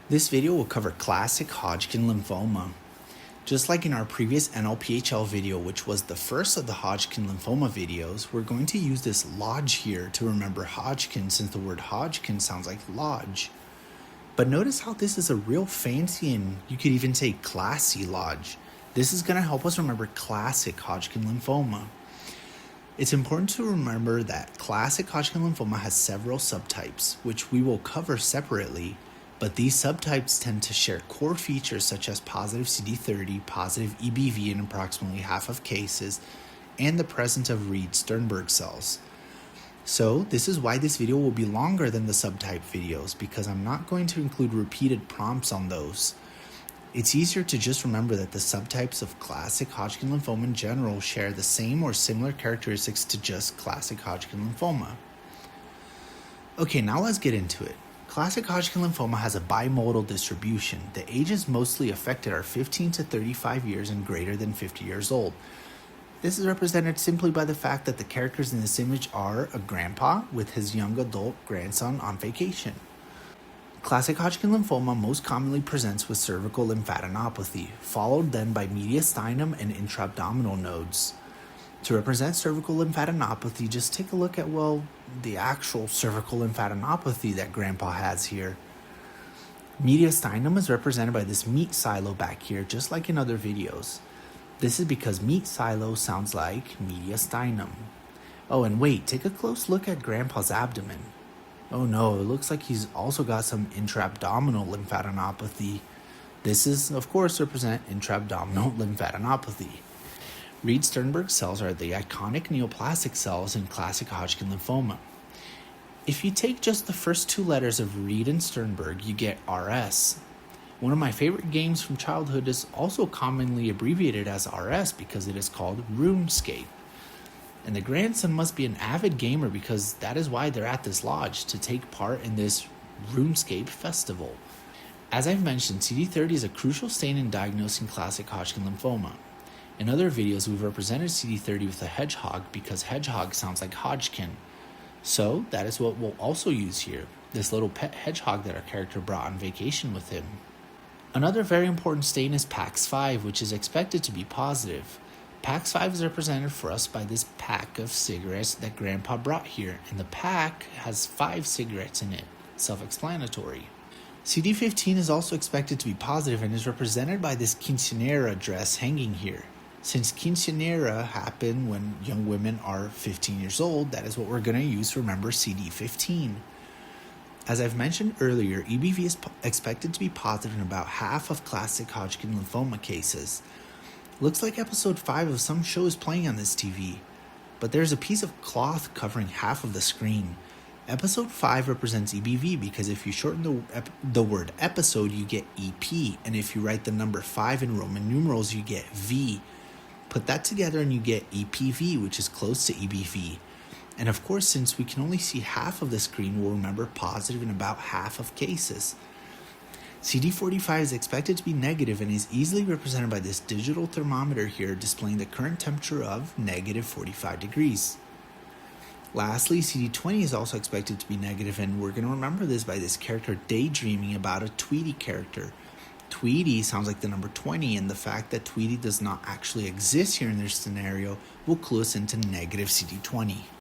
This video will cover classic Hodgkin lymphoma. Just like in our previous NLPHL video, which was the first of the Hodgkin lymphoma videos, we're going to use this lodge here to remember Hodgkin, since the word Hodgkin sounds like lodge. But notice how this is a real fancy and you could even say classy lodge. This is going to help us remember classic Hodgkin lymphoma. It's important to remember that classic Hodgkin lymphoma has several subtypes, which we will cover separately, but these subtypes tend to share core features such as positive CD30, positive EBV in approximately half of cases, and the presence of Reed-Sternberg cells. So this is why this video will be longer than the subtype videos, because I'm not going to include repeated prompts on those. It's easier to just remember that the subtypes of classic Hodgkin lymphoma in general share the same or similar characteristics to just classic Hodgkin lymphoma. Okay, now let's get into it. Classic Hodgkin lymphoma has a bimodal distribution. The ages mostly affected are 15 to 35 years and greater than 50 years old. This is represented simply by the fact that the characters in this image are a grandpa with his young adult grandson on vacation. Classic Hodgkin lymphoma most commonly presents with cervical lymphadenopathy, followed then by mediastinum and intra-abdominal nodes. To represent cervical lymphadenopathy, just take a look at, the actual cervical lymphadenopathy that Grandpa has here. Mediastinum is represented by this meat silo back here, just like in other videos. This is because meat silo sounds like mediastinum. Oh, and wait, take a close look at Grandpa's abdomen. Oh no, it looks like he's also got some intra-abdominal lymphadenopathy. This is, of course, represent intra-abdominal lymphadenopathy. Reed-Sternberg cells are the iconic neoplastic cells in classic Hodgkin lymphoma. If you take just the first two letters of Reed and Sternberg, you get RS. One of my favorite games from childhood is also commonly abbreviated as RS because it is called RuneScape. And the grandson must be an avid gamer because that is why they're at this lodge, to take part in this RuneScape festival. As I've mentioned, CD30 is a crucial stain in diagnosing classic Hodgkin lymphoma. In other videos, we've represented CD30 with a hedgehog because hedgehog sounds like Hodgkin. So that is what we'll also use here, this little pet hedgehog that our character brought on vacation with him. Another very important stain is PAX5, which is expected to be positive. PAX5 is represented for us by this pack of cigarettes that Grandpa brought here, and the pack has 5 cigarettes in it, self-explanatory. CD15 is also expected to be positive and is represented by this quinceañera dress hanging here. Since quinceañera happen when young women are 15 years old, that is what we're going to use to remember CD15. As I've mentioned earlier, EBV is expected to be positive in about half of classic Hodgkin lymphoma cases. Looks like episode 5 of some show is playing on this TV, but there's a piece of cloth covering half of the screen. Episode 5 represents EBV because if you shorten the word episode, you get EP, and if you write the number 5 in Roman numerals, you get V. Put that together and you get EPV, which is close to EBV. And of course, since we can only see half of the screen, we'll remember positive in about half of cases. CD45 is expected to be negative and is easily represented by this digital thermometer here displaying the current temperature of negative 45 degrees. Lastly, CD20 is also expected to be negative, and we're going to remember this by this character daydreaming about a Tweety character. Tweety sounds like the number 20, and the fact that Tweety does not actually exist here in this scenario will clue us into negative CD20.